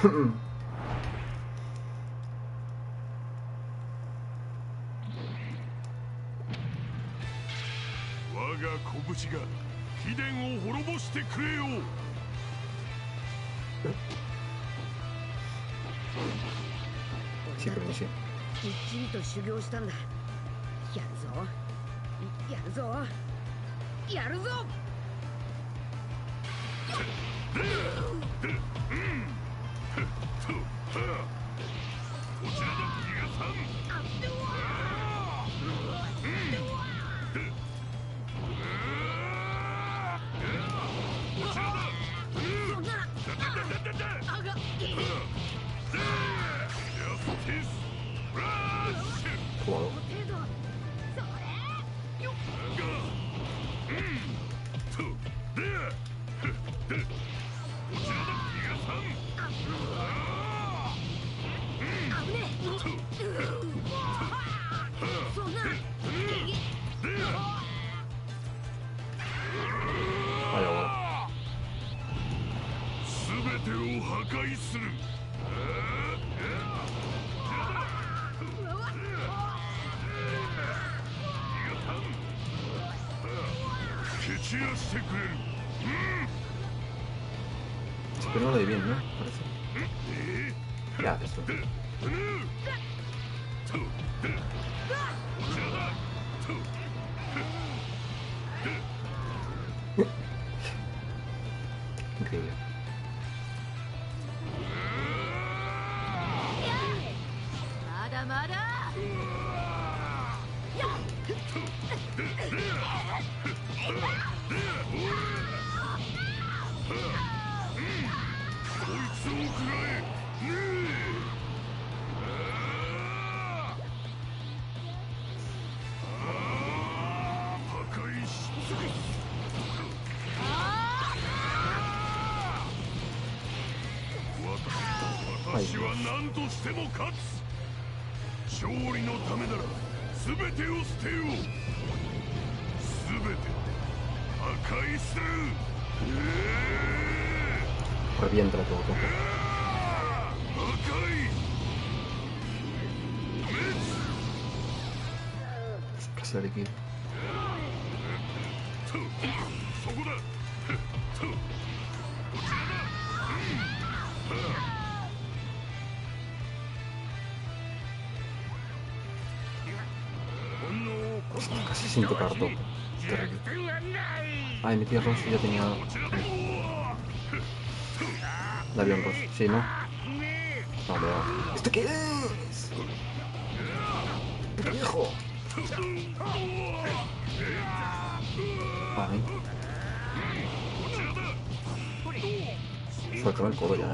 我が拳が秘伝を滅ぼしてくれよう。シンプルにし。きっちりと修行したんだ。やるぞ。やるぞ。Pero no de bien, ¿no? Parece. Ya, eso. Increíble. Revienta todo. Casi la liquido. Casi sin tocar todo. Terrible. Ay, mi tía Rosy ya tenía el avión rosa. Sí, ¿no? No, veo. ¿Esto qué es? ¡Puto viejo! Vale. Suéltame el codo ya,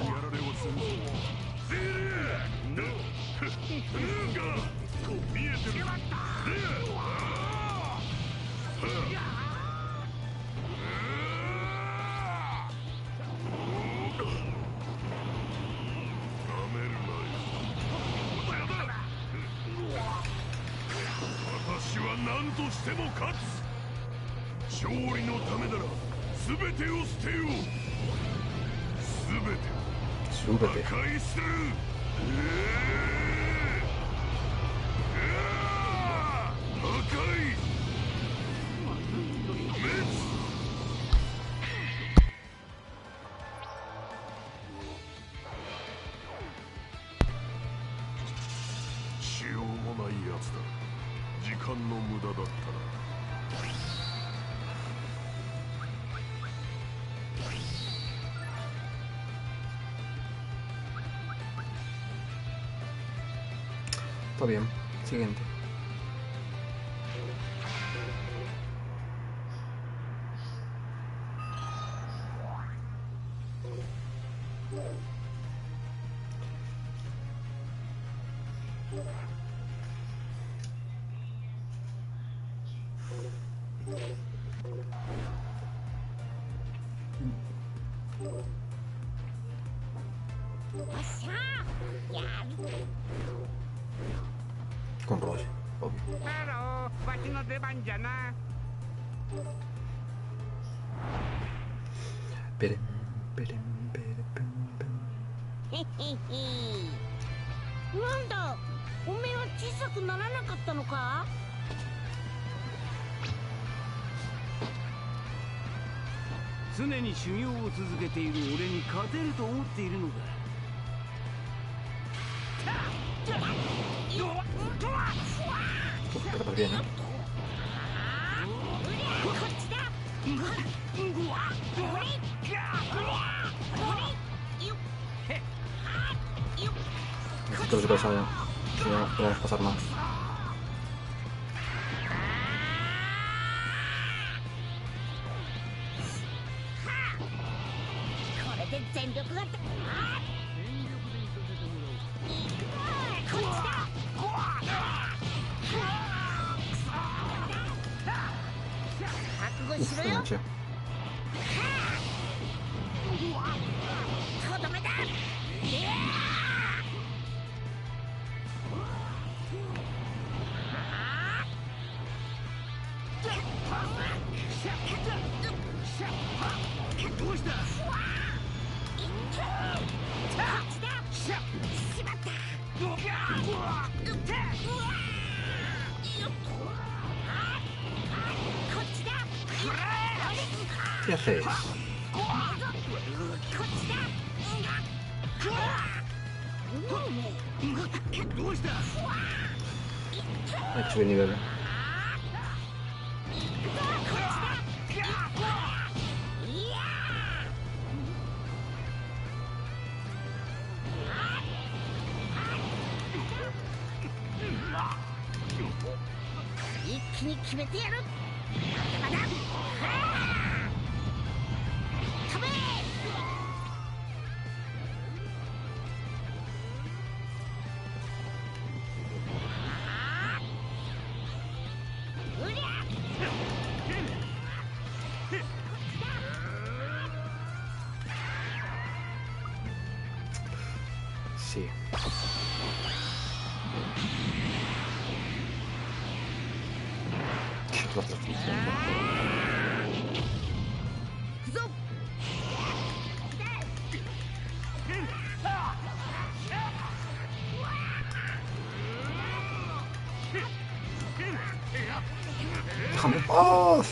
Súbete. Está bien. Siguiente. Con Roger, obvio. なんだ、おめえは小さくならなかったのか？常に修行を続けている俺に勝てると思っているのか。Kita pergi ya. こっちだ。 Itu juga saya. Ya, pasar mas. これで全力が。こっちだ。覚悟しろ Tenang よ。 aja. とどめだ。 どうした？ Ya face. Next win level. Sí. Déjame en paz.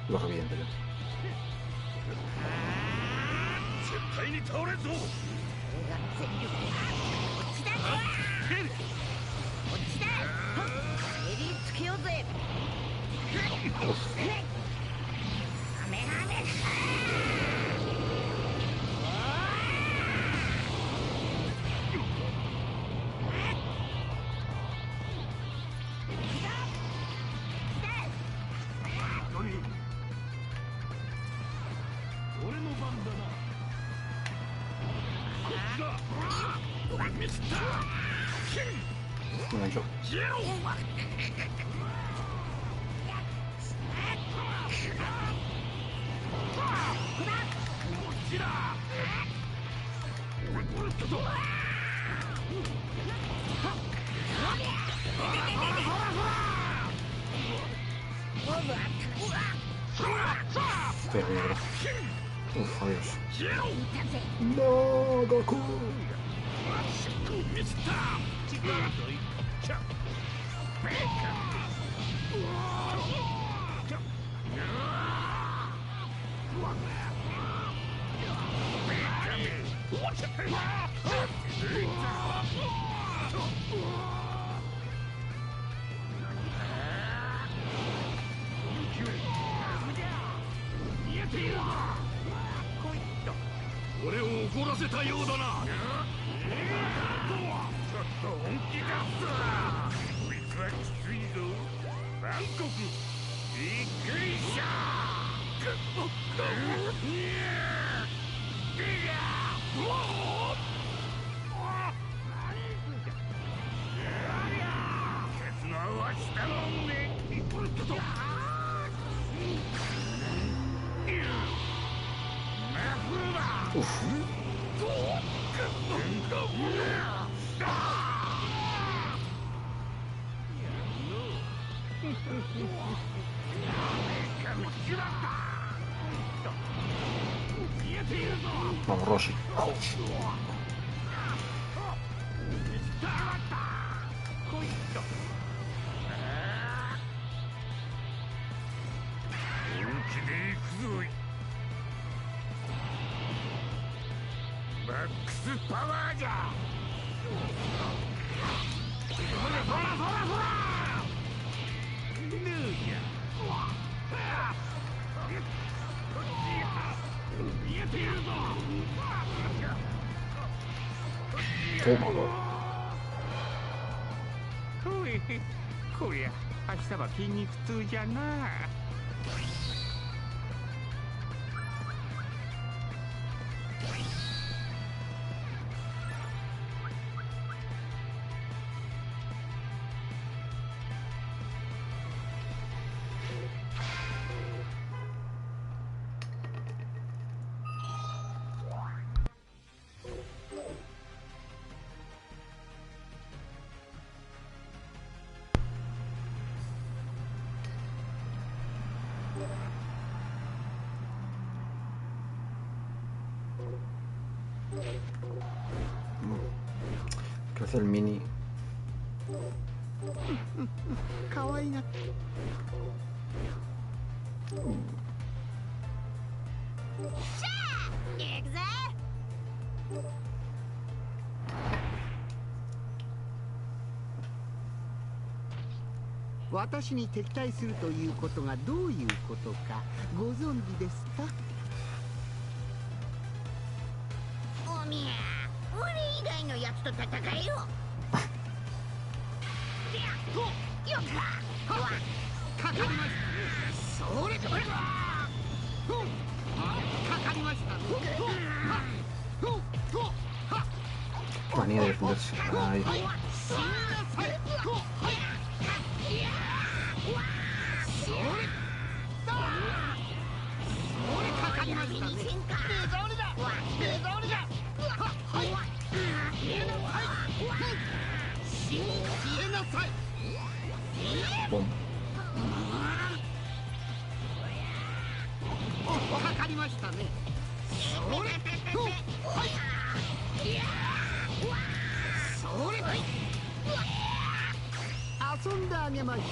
Lo reviento yo. 絶対に倒れんぞ。俺の番だな。ミスター Bueno, yo. ゼロ。 Pero mierda. Uf, adiós. No, Goku. ミスター 俺を怒らせたようだな。ちょっと本気出すな。こいつはきついぞ。バンコクびっくりした。鉄の泡したもんね。Uf. Vamos, Rossi.マックスパワーじゃ。そらどうじゃ。見えているぞ。おまおい、こりゃ明日は筋肉痛じゃな。¿Qué hace el mini? かわいがって。行くぜ。私に敵対するということがどういうことかご存知ですか？おみや、俺以外のやつと戦えよ。よっか。わかかりましたね。それそれ。かかりましたね。Manía de defenderse. Ay. ボン。かかりましたね。それ。それ。遊んであげましょう。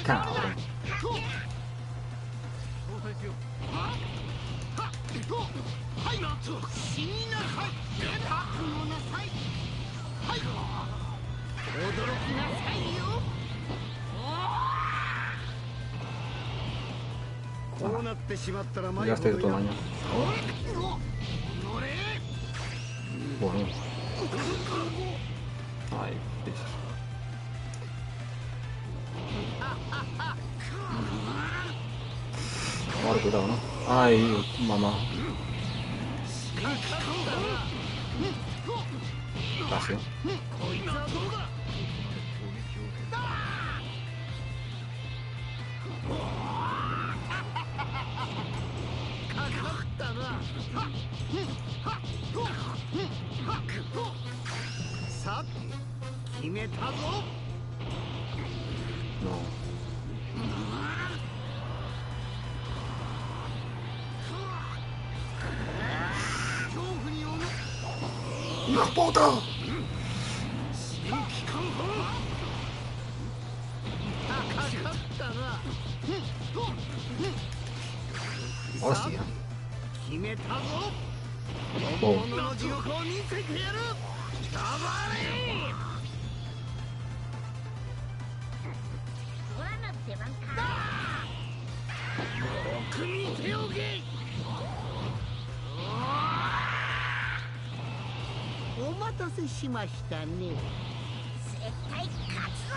Cabrón. はい、死になさい。覚悟なさい。はい、驚きなさいよ。こうなってしまったら Ya estoy de tamaño. Bueno. Ay, pisos. Ahora cuidado, ¿no? Ay, mamá. Casi. No. ¡Hijo de puta! Hostia. Oh. オラの出番か。お待たせしましたね。絶対勝つぞ。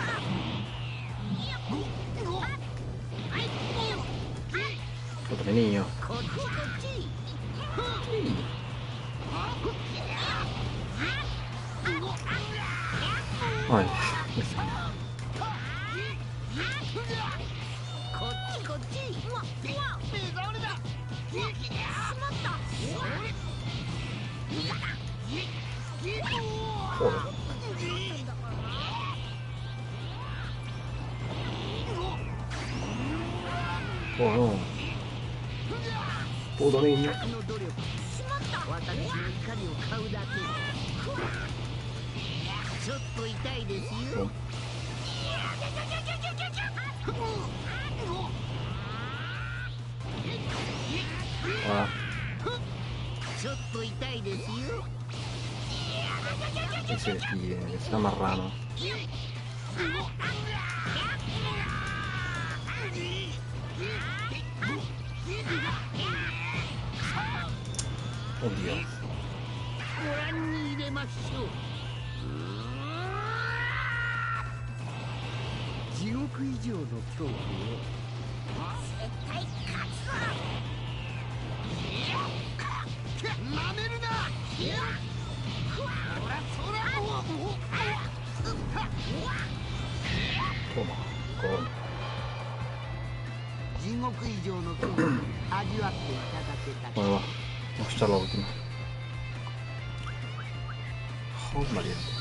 Otro niño. こっちこっち。Ay. こっちこっち。Joder. おいおいボードネームの努力私の怒りを買うだけちょっと痛いですよあちょっと痛いですよ ese está marrano. Oddio. ご覧に入れましょう地獄以上の恐怖を絶対勝つぞなめるなToma, con. 地獄以上の恐怖を味わっていただけた Bueno, va. Vamos a echar la última. Joder, valiente.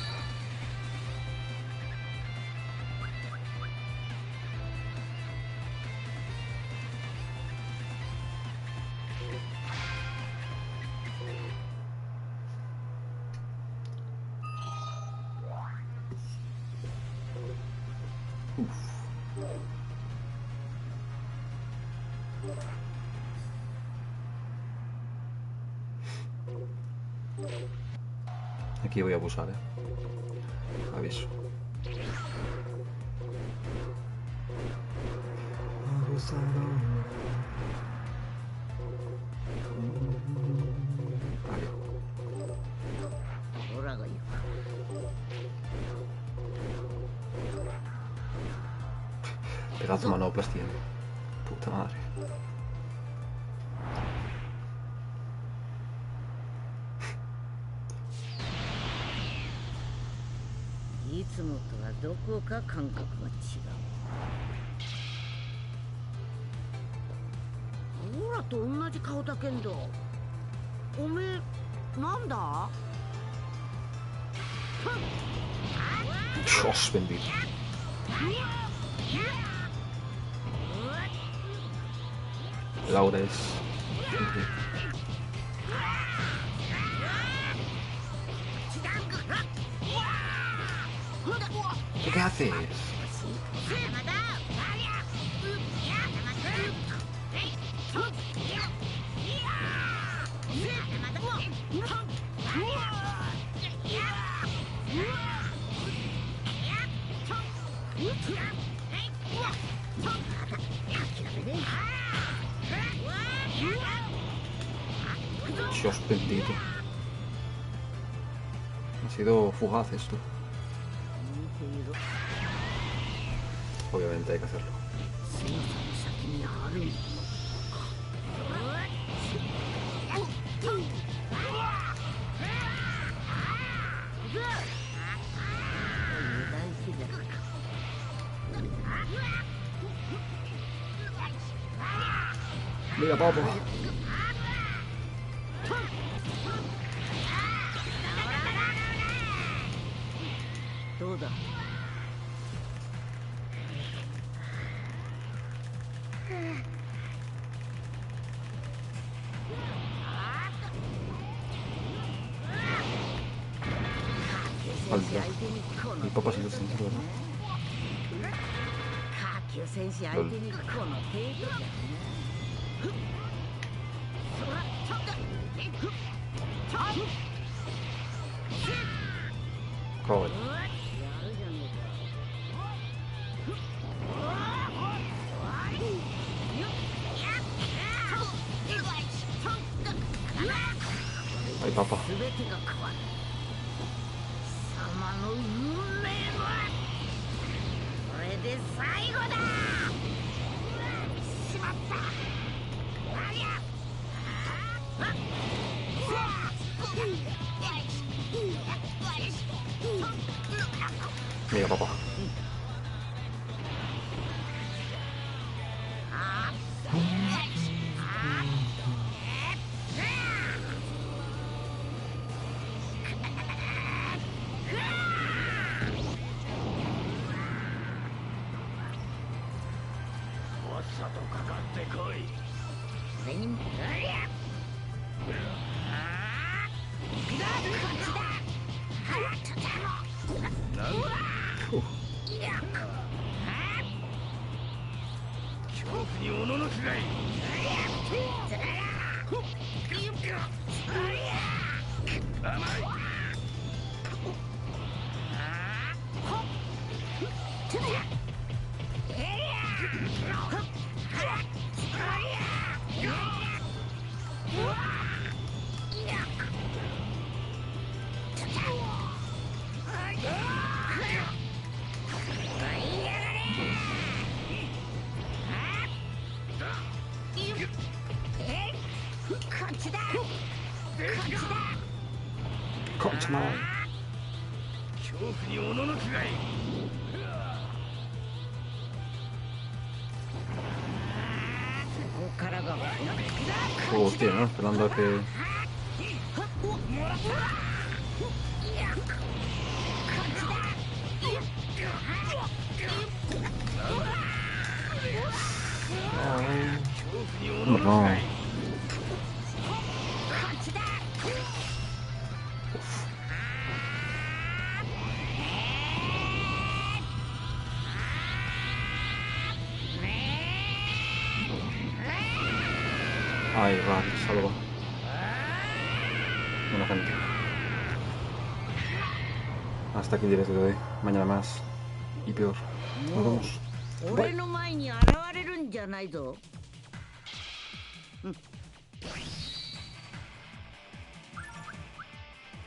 Aquí voy a abusar, aviso. Vale. Pedazo manoplas tiene. Puta madre.いつもとはどこか感覚が違う。オラと同じ顔だけんど、おめえなんだDios bendito. Laura es... ¿Qué haces? Dios bendito. Ha sido fugaz esto. Obviamente hay que hacerlo. Mira, papo. Todo. Mi papá se lo sincero, ¿no? 下級戦士相手にこの程度じゃね。かわいい。はい、パパ。全てが変わる。様の運命はこれで最後だ。しまった。ありゃ。Mira, papá. さとかかってこい。俺にも恐怖におののくがいい。甘い。こっちも恐怖におののくがいい。ここからがOh, hostia, ¿no? Esperando a que... No. Ay, va, salva. Bueno, gente. Hasta aquí el directo de hoy. Mañana más. Y peor. Nos vemos. 俺の前に現れるんじゃないぞ。うん